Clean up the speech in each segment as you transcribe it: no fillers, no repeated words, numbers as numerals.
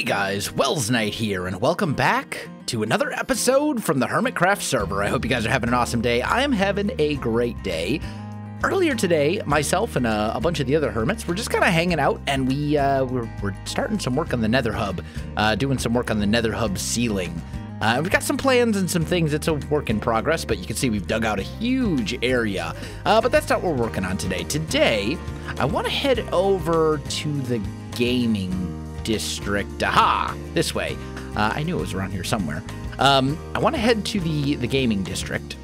Hey guys, Welsknight here, and welcome back to another episode from the Hermitcraft server. I hope you guys are having an awesome day. I am having a great day. Earlier today, myself and a bunch of the other hermits were just kind of hanging out, and we're starting some work on the Nether Hub, doing some work on the Nether Hub ceiling. We've got some plans and some things. It's a work in progress, but you can see we've dug out a huge area. But that's not what we're working on today. Today, I want to head over to the gaming district. Aha! This way. I knew it was around here somewhere. I want to head to the gaming district,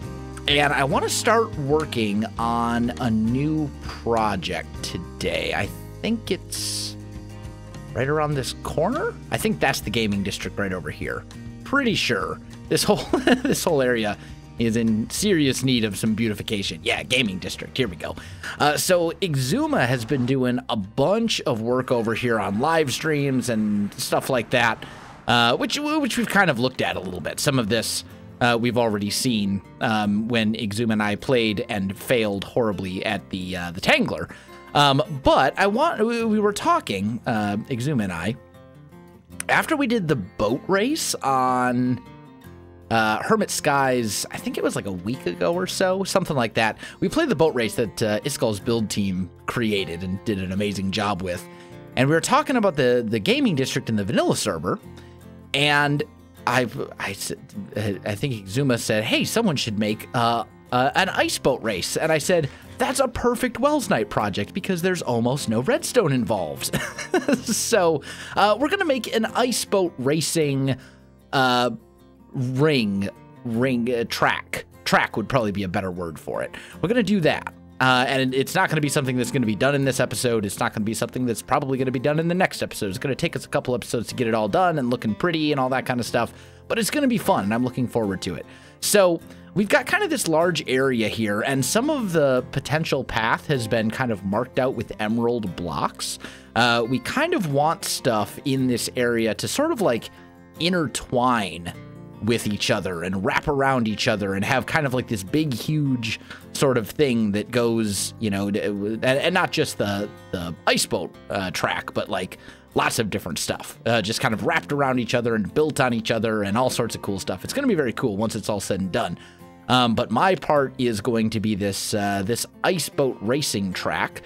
and I want to start working on a new project today. I think it's right around this corner. I think that's the gaming district right over here. Pretty sure this whole this whole area is in serious need of some beautification. Yeah, gaming district. Here we go. So Exuma has been doing a bunch of work over here on live streams and stuff like that, which we've kind of looked at a little bit. Some of this we've already seen when Exuma and I played and failed horribly at the Tangler. But we were talking, Exuma and I, after we did the boat race on Hermit Skies, I think it was like a week ago or so, something like that. We played the boat race that Iskal's build team created and did an amazing job with. And we were talking about the gaming district in the vanilla server, and I think Exuma said, hey, someone should make an ice boat race. And I said, that's a perfect Welsknight project because there's almost no redstone involved. So we're going to make an ice boat racing track would probably be a better word for it. We're going to do that. And it's not going to be something that's going to be done in this episode. It's not going to be something that's probably going to be done in the next episode. It's going to take us a couple episodes to get it all done and looking pretty and all that kind of stuff. But it's going to be fun, and I'm looking forward to it. So we've got kind of this large area here, and some of the potential path has been kind of marked out with emerald blocks. We kind of want stuff in this area to sort of like intertwine with each other and wrap around each other and have kind of like this big, huge sort of thing that goes, you know, and not just the ice boat track, but like lots of different stuff, just kind of wrapped around each other and built on each other and all sorts of cool stuff. It's going to be very cool once it's all said and done. But my part is going to be this ice boat racing track.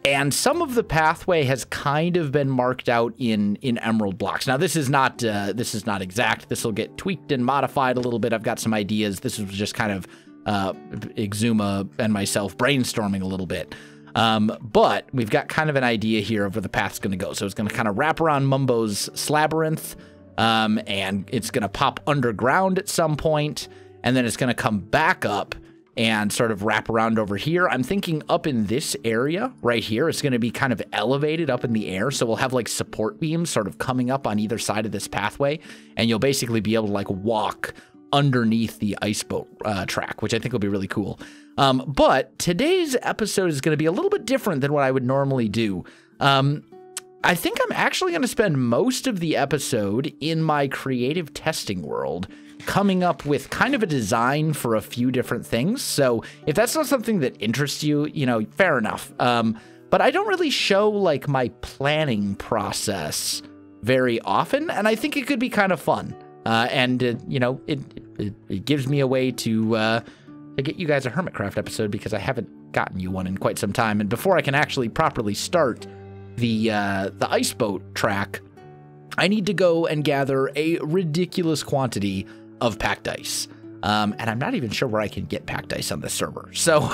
And some of the pathway has kind of been marked out in emerald blocks. Now, this is not exact. This will get tweaked and modified a little bit. I've got some ideas. This was just kind of Exuma and myself brainstorming a little bit. But we've got kind of an idea here of where the path's going to go. So it's going to kind of wrap around Mumbo's Slabyrinth, and it's going to pop underground at some point, and then it's going to come back up and sort of wrap around over here. I'm thinking up in this area right here, it's going to be kind of elevated up in the air. So we'll have like support beams sort of coming up on either side of this pathway. And you'll basically be able to like walk underneath the ice boat track, which I think will be really cool. But today's episode is going to be a little bit different than what I would normally do. I think I'm actually going to spend most of the episode in my creative testing world, coming up with kind of a design for a few different things. So if that's not something that interests you, you know, fair enough. But I don't really show like my planning process very often, and I think it could be kind of fun. You know, it gives me a way to get you guys a Hermitcraft episode because I haven't gotten you one in quite some time. And before I can actually properly start the ice boat track, I need to go and gather a ridiculous quantity of packed ice. And I'm not even sure where I can get packed ice on this server. So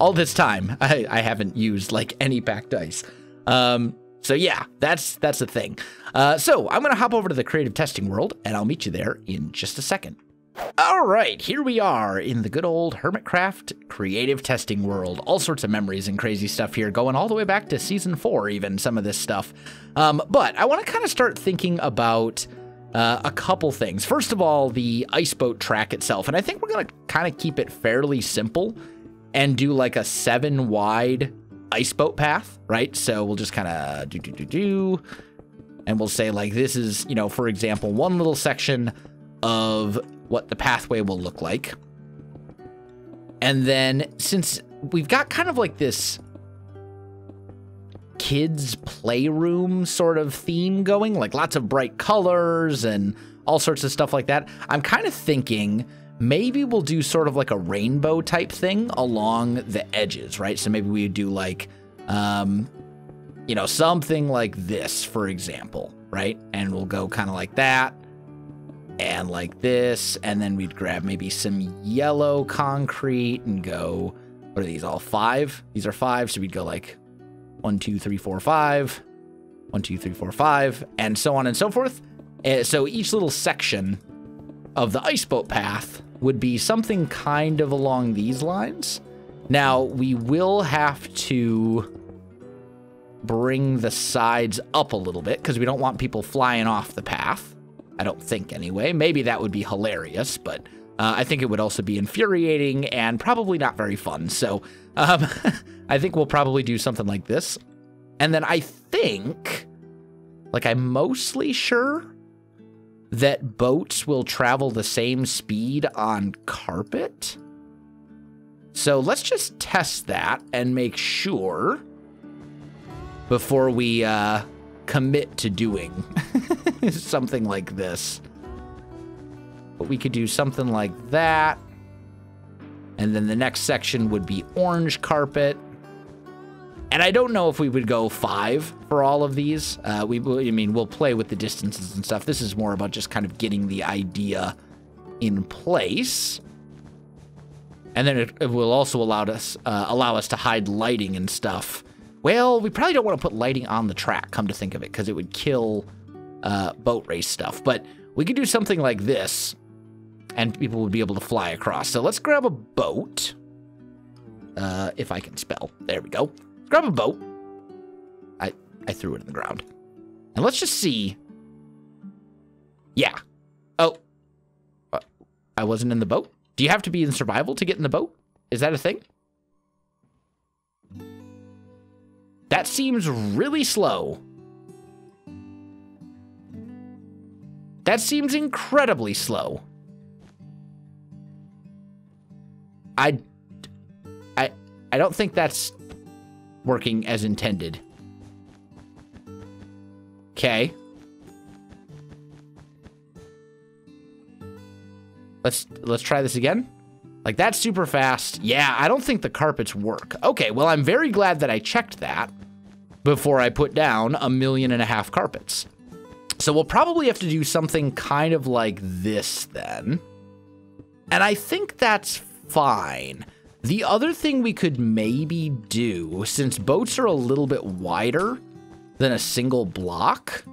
all this time, I haven't used like any packed ice. So yeah, that's the thing. So I'm going to hop over to the creative testing world, and I'll meet you there in just a second. All right, here we are in the good old Hermitcraft creative testing world. All sorts of memories and crazy stuff here, going all the way back to season 4, even some of this stuff. But I want to kind of start thinking about a couple things. First of all, the ice boat track itself. And I think we're going to kind of keep it fairly simple and do like a 7 wide ice boat path, right? So we'll just kind of do. And we'll say like this is, you know, for example, one little section of what the pathway will look like. And then since we've got kind of like this kids' playroom sort of theme going, like lots of bright colors and all sorts of stuff like that. I'm kind of thinking maybe we'll do sort of like a rainbow type thing along the edges, right? So maybe we do like, you know, something like this, for example, right? And we'll go kind of like that and like this. And then we'd grab maybe some yellow concrete and go, what are these, all 5? These are 5. So we'd go like 1, 2, 3, 4, 5, 1, 2, 3, 4, 5, and so on and so forth. So each little section of the ice boat path would be something kind of along these lines. Now, we will have to bring the sides up a little bit because we don't want people flying off the path. I don't think, anyway. Maybe that would be hilarious, but I think it would also be infuriating and probably not very fun. So I think we'll probably do something like this. And then I think, like, I'm mostly sure that boats will travel the same speed on carpet. So let's just test that and make sure before we commit to doing something like this. But we could do something like that. And then the next section would be orange carpet. And I don't know if we would go 5 for all of these. We'll play with the distances and stuff. This is more about just kind of getting the idea in place. And then it will also allow us to hide lighting and stuff. Well, we probably don't want to put lighting on the track, come to think of it, because it would kill boat race stuff. But we could do something like this, and people would be able to fly across. So let's grab a boat. If I can spell. There we go. Grab a boat. I threw it in the ground. And let's just see. Yeah. Oh. I wasn't in the boat? Do you have to be in survival to get in the boat? Is that a thing? That seems really slow. That seems incredibly slow. I don't think that's working as intended. Okay. Let's try this again. Like, that's super fast. Yeah, I don't think the carpets work. Okay, well, I'm very glad that I checked that before I put down 1.5 million carpets. So we'll probably have to do something kind of like this then. And I think that's fine. The other thing we could maybe do, since boats are a little bit wider than a single block,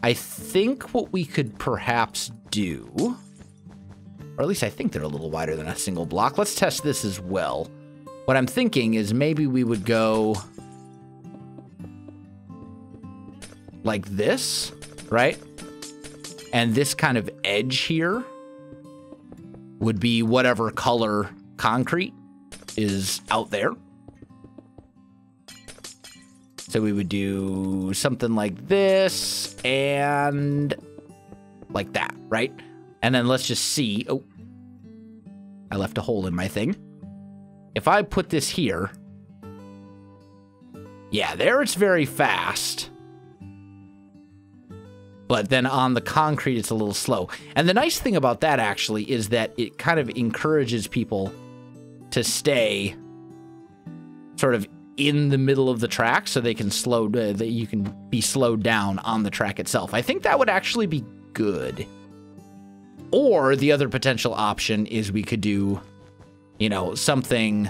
I think what we could perhaps do, or at least I think they're a little wider than a single block. Let's test this as well. What I'm thinking is maybe we would go like this, right? And this kind of edge here would be whatever color concrete is out there. So we would do something like this and like that, right? And then let's just see. Oh, I left a hole in my thing. If I put this here, yeah, there it's very fast. But then on the concrete, it's a little slow. And the nice thing about that, actually, is that it kind of encourages people to stay sort of in the middle of the track so they can that you can be slowed down on the track itself. I think that would actually be good. Or the other potential option is we could do, you know, something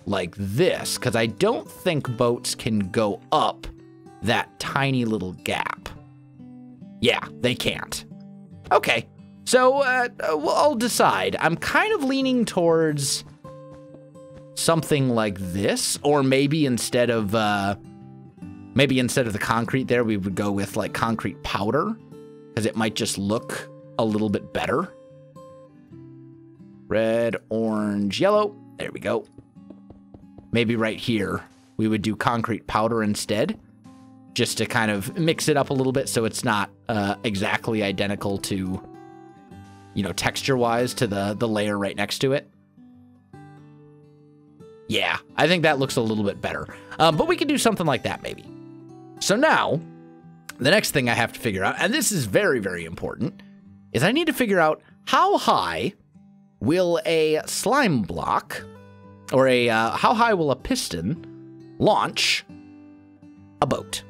like this, because I don't think boats can go up that tiny little gap. Yeah, they can't. Okay, so I'll decide. I'm kind of leaning towards something like this, or maybe instead of the concrete there, we would go with like concrete powder, because it might just look a little bit better. Red, orange, yellow. There we go. Maybe right here we would do concrete powder instead, just to kind of mix it up a little bit so it's not exactly identical to, you know, texture-wise to the layer right next to it. Yeah, I think that looks a little bit better. But we could do something like that maybe. So now, the next thing I have to figure out, and this is very, very important, is I need to figure out how high will a slime block, or how high will a piston launch a boat?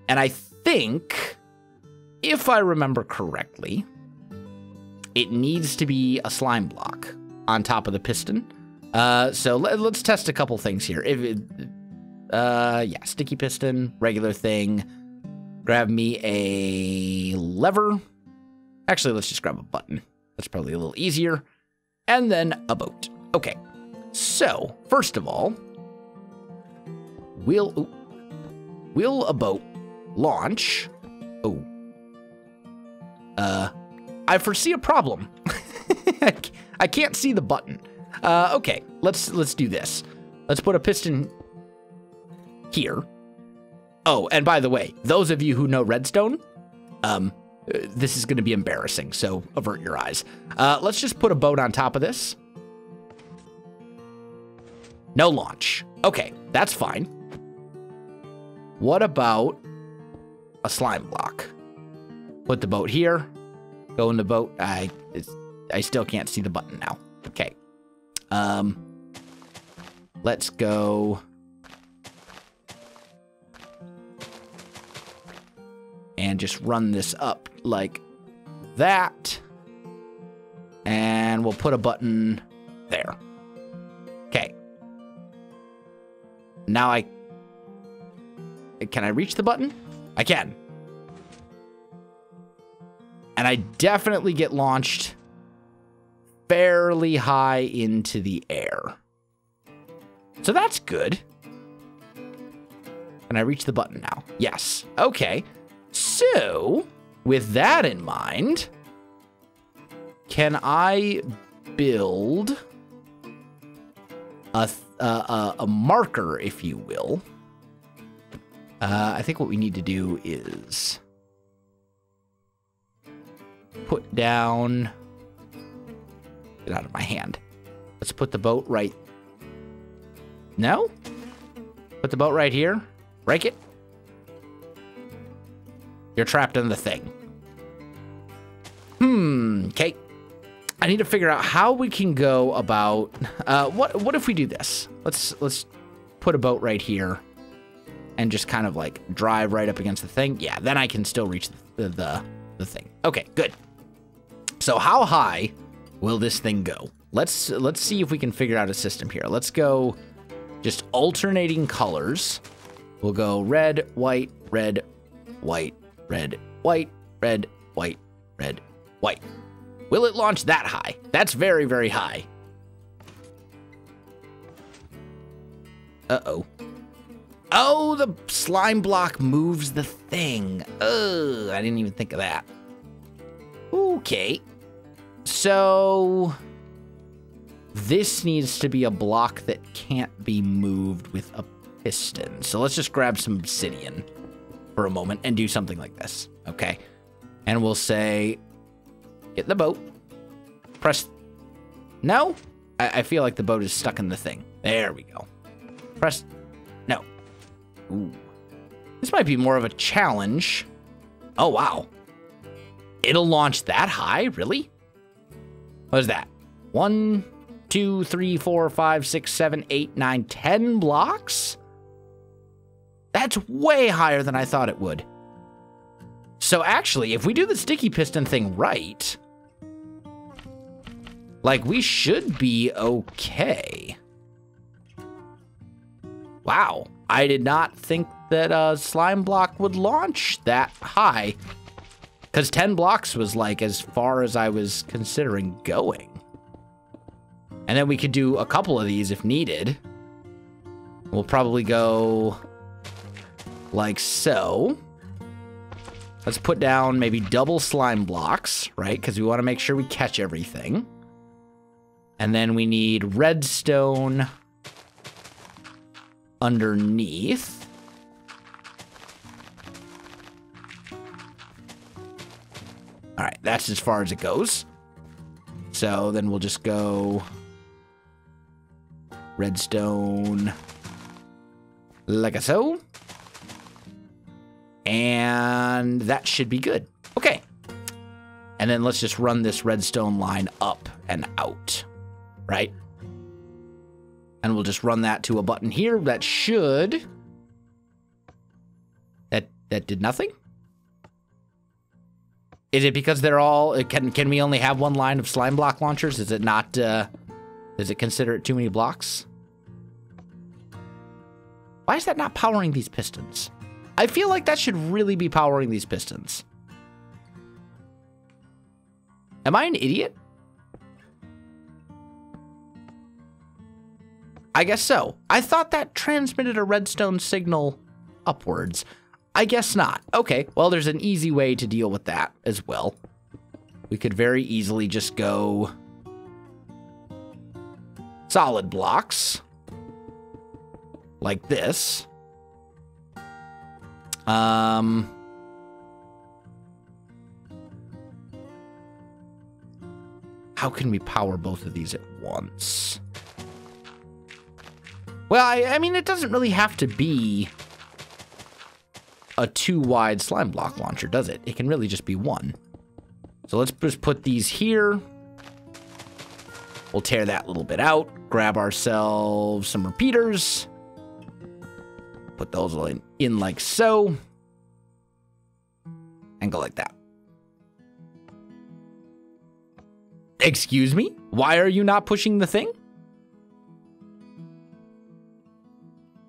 And I think, if I remember correctly, it needs to be a slime block on top of the piston. So let's test a couple things here. Yeah, sticky piston, regular thing. Grab me a lever. Actually, let's just grab a button. That's probably a little easier. And then a boat. Okay. So, first of all, will a boat launch? Oh. I foresee a problem. I can't see the button. Okay, let's do this. Let's put a piston here. Oh, and by the way, those of you who know redstone, this is going to be embarrassing, so avert your eyes. Let's just put a boat on top of this. No launch. Okay, that's fine. What about a slime block? Put the boat here. Go in the boat. I still can't see the button now. Okay. Let's go. And just run this up like that. And we'll put a button there. Okay. Now can I reach the button? I can. And I definitely get launched fairly high into the air. So that's good. Can I reach the button now? Yes. Okay. So, with that in mind, can I build a marker, if you will? I think what we need to do is put down... Get out of my hand. Let's put the boat right... No? Put the boat right here. Break it. You're trapped in the thing. Okay. I need to figure out how we can go about... What if we do this? Let's put a boat right here and just kind of like drive right up against the thing. Yeah, then I can still reach the thing. Okay, good. So how high will this thing go? Let's see if we can figure out a system here. Let's go just alternating colors. We'll go red, white, red, white, red, white, red, white, red, white. Will it launch that high? That's very, very high. Uh-oh. Oh, the slime block moves the thing. Oh, I didn't even think of that. Okay. So, this needs to be a block that can't be moved with a piston. So let's just grab some obsidian for a moment and do something like this. Okay. And we'll say, get the boat. Press. No? I feel like the boat is stuck in the thing. There we go. Press. No. Ooh. This might be more of a challenge. Oh, wow. It'll launch that high? Really? What is that? 1, 2, 3, 4, 5, 6, 7, 8, 9, 10 blocks? That's way higher than I thought it would. So actually, if we do the sticky piston thing right, like, we should be okay. Wow. I did not think that a slime block would launch that high. Because 10 blocks was, like, as far as I was considering going. And then we could do a couple of these if needed. We'll probably go like so. Let's put down maybe double slime blocks, right? Because we want to make sure we catch everything. And then we need redstone underneath. All right, that's as far as it goes. So then we'll just go Redstone. Like so. And that should be good. Okay. And then let's just run this redstone line up and out, right? And we'll just run that to a button here. That should... That did nothing? Is it because they're all... Can we only have one line of slime block launchers? Is it not... Does it consider it too many blocks? Why is that not powering these pistons? I feel like that should really be powering these pistons. Am I an idiot? I guess so. I thought that transmitted a redstone signal upwards. I guess not. Okay, well, there's an easy way to deal with that as well. We could very easily just go solid blocks like this. How can we power both of these at once? Well, I mean, it doesn't really have to be a 2-wide slime block launcher, does it? It can really just be one. So let's just put these here. We'll tear that little bit out, grab ourselves some repeaters, put those in like so, and go like that. Excuse me? Why are you not pushing the thing?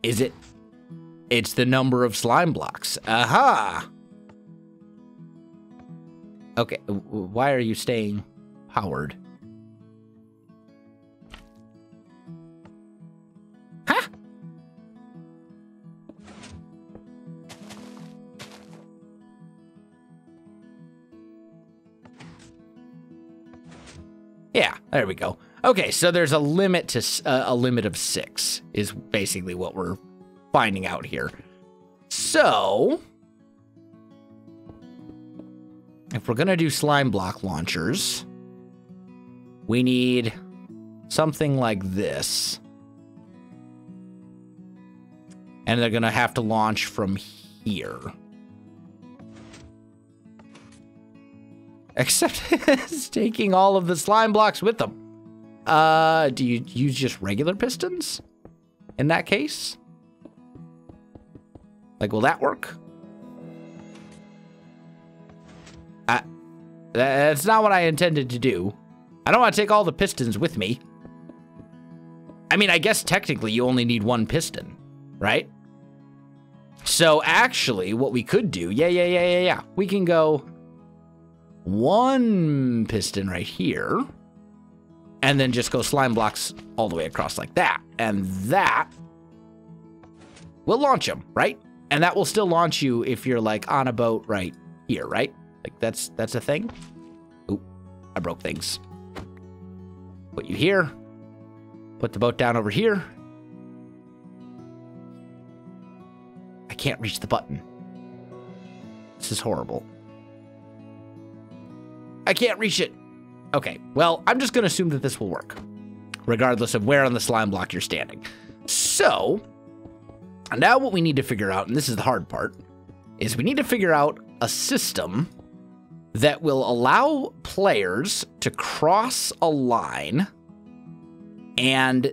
Is it? It's the number of slime blocks. Aha! Okay, why are you staying powered? Huh? Yeah, there we go. Okay, so there's a limit to a limit of 6 is basically what we're finding out here. So, if we're gonna do slime block launchers, we need something like this. And they're gonna have to launch from here. Except it's taking all of the slime blocks with them. Do you use just regular pistons in that case? Like, will that work? That's not what I intended to do. I don't want to take all the pistons with me. I mean, I guess technically you only need one piston, right? So actually, what we could do, yeah. We can go one piston right here, and then just go slime blocks all the way across like that. And that will launch them, right? And that will still launch you if you're like on a boat right here, right? Like that's a thing. Oop, I broke things. Put you here. Put the boat down over here. I can't reach the button. This is horrible. I can't reach it. Okay, well, I'm just gonna assume that this will work, regardless of where on the slime block you're standing. So, now what we need to figure out, and this is the hard part, is we need to figure out a system that will allow players to cross a line and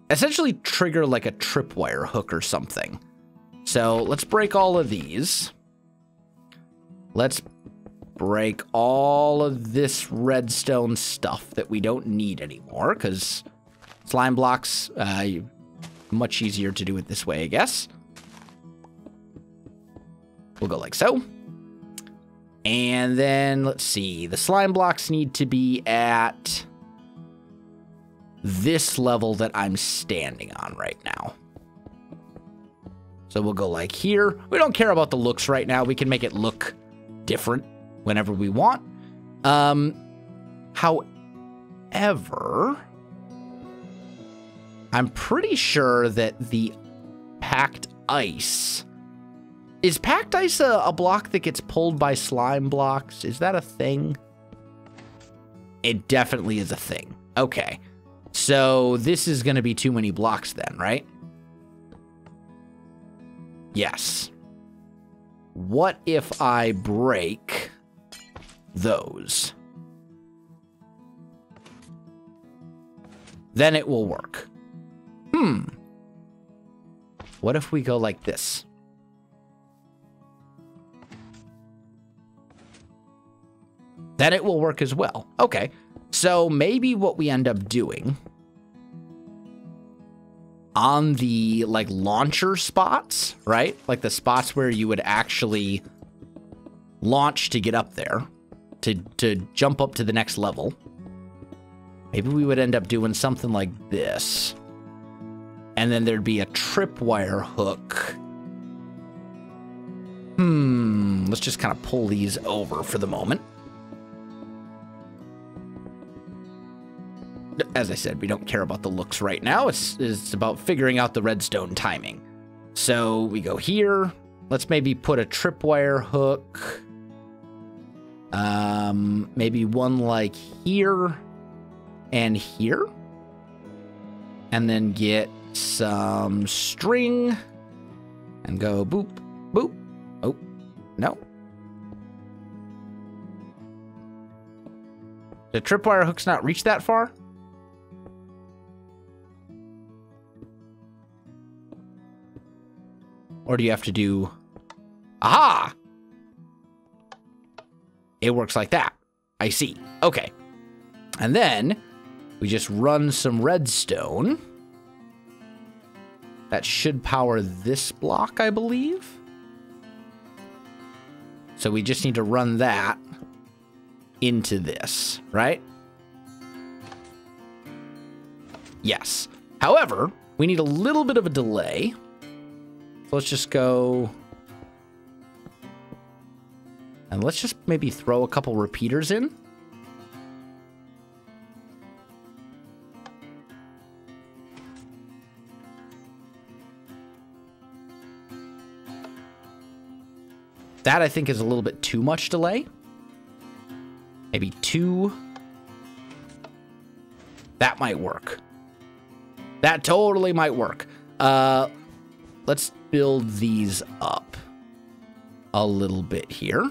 essentially trigger like a tripwire hook or something. So let's break all of these. Let's break all of this redstone stuff that we don't need anymore, because slime blocks, much easier to do it this way, I guess. We'll go like so. And then, let's see, the slime blocks need to be at this level that I'm standing on right now. So we'll go like here. We don't care about the looks right now. We can make it look different whenever we want. However, I'm pretty sure that the packed ice... Is packed ice a block that gets pulled by slime blocks? Is that a thing? It definitely is a thing. Okay. So this is going to be too many blocks then, right? Yes. What if I break those? Then it will work. What if we go like this? Then it will work as well. Okay. So maybe what we end up doing on the like launcher spots, right? Like the spots where you would actually launch to get up there, to jump up to the next level. Maybe we would end up doing something like this. And then there'd be a tripwire hook. Let's just kind of pull these over for the moment. As I said, we don't care about the looks right now. It's about figuring out the redstone timing. So we go here. Let's maybe put a tripwire hook. Maybe one like here and here. And then get some string and go boop, boop. Oh, no. The tripwire hook's not reach that far? Or do you have to do... Aha! It works like that. I see. Okay. And then we just run some redstone. That should power this block, I believe. So we just need to run that into this, right? Yes. However, we need a little bit of a delay. So let's just go... And let's just maybe throw a couple repeaters in. That, I think, is a little bit too much delay. Maybe 2. That might work. That totally might work. Let's build these up a little bit here.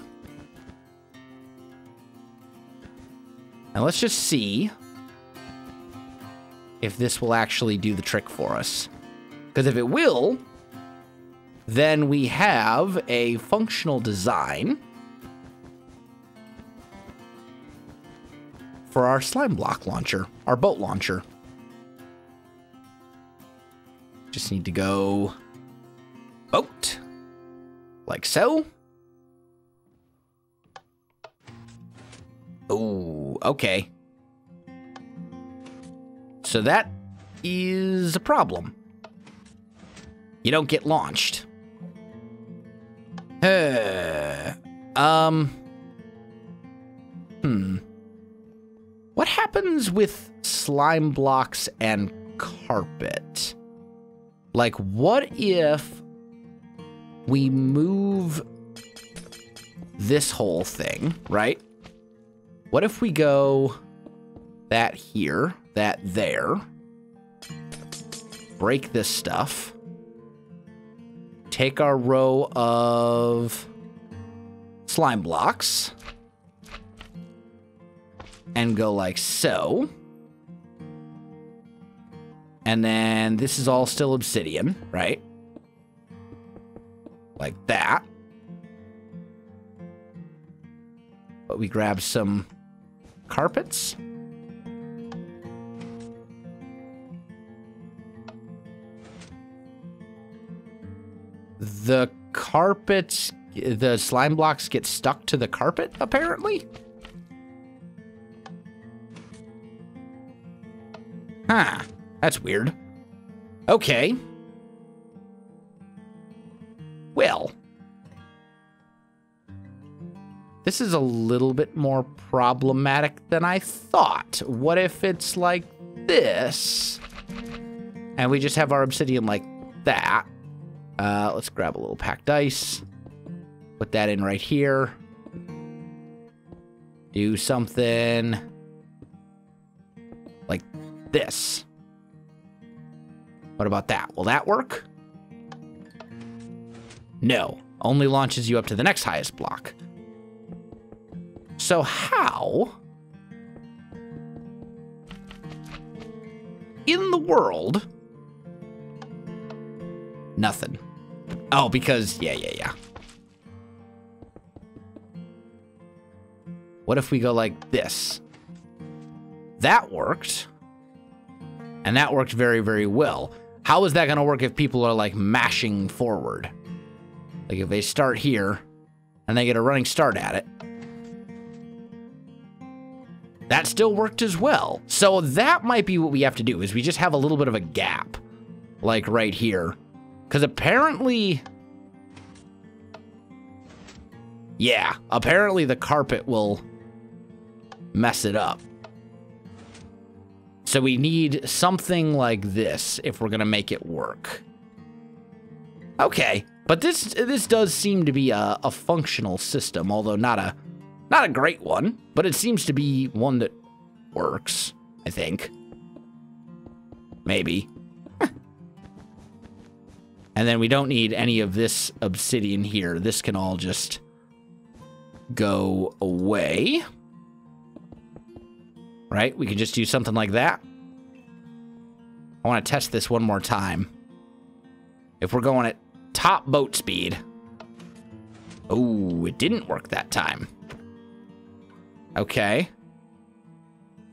And let's just see if this will actually do the trick for us. Because if it will, then we have a functional design for our slime block launcher, our boat launcher. Just need to go boat, like so. Oh, okay. So that is a problem. You don't get launched. What happens with slime blocks and carpet? Like, what if we move this whole thing, right? What if we go that here, that there, break this stuff, take our row of slime blocks, and go like so. And then this is all still obsidian, right? Like that. But we grab some carpets. The carpets, the slime blocks get stuck to the carpet, apparently. Huh, that's weird. Okay. Well, this is a little bit more problematic than I thought. What if it's like this? And we just have our obsidian like that. Let's grab a little packed ice. Put that in right here. Do something like this? What about that? Will that work? No. Only launches you up to the next highest block. So how in the world? Nothing. Oh, because, yeah. What if we go like this? That worked. And that worked very, very well. How is that going to work if people are like mashing forward? Like if they start here and they get a running start at it. That still worked as well. So that might be what we have to do, is we just have a little bit of a gap. Like right here. Because apparently... yeah, apparently the carpet will mess it up. So we need something like this if we're going to make it work. Okay, but this does seem to be a functional system, although not a great one, but it seems to be one that works, I think. Maybe. And then we don't need any of this obsidian here. This can all just go away. Right? We can just do something like that. I want to test this one more time. If we're going at top boat speed. Oh, it didn't work that time. Okay.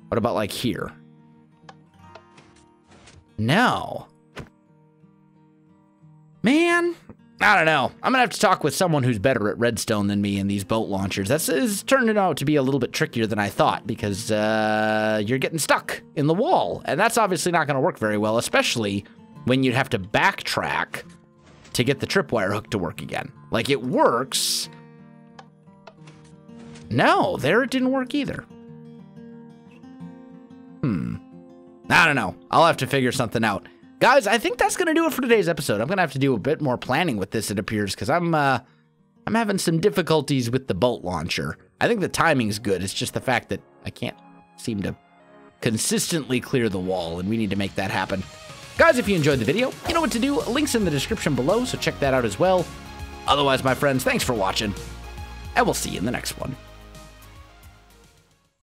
What about like here? No. Man, I don't know. I'm gonna have to talk with someone who's better at redstone than me in these boat launchers. This is turning out to be a little bit trickier than I thought, because you're getting stuck in the wall, and that's obviously not gonna work very well, especially when you'd have to backtrack to get the tripwire hook to work again. Like, it works. No, there it didn't work either. I don't know. I'll have to figure something out. Guys, I think that's going to do it for today's episode. I'm going to have to do a bit more planning with this, it appears, because I'm having some difficulties with the boat launcher. I think the timing's good. It's just the fact that I can't seem to consistently clear the wall, and we need to make that happen. Guys, if you enjoyed the video, you know what to do. Links in the description below, so check that out as well. Otherwise, my friends, thanks for watching, and we'll see you in the next one.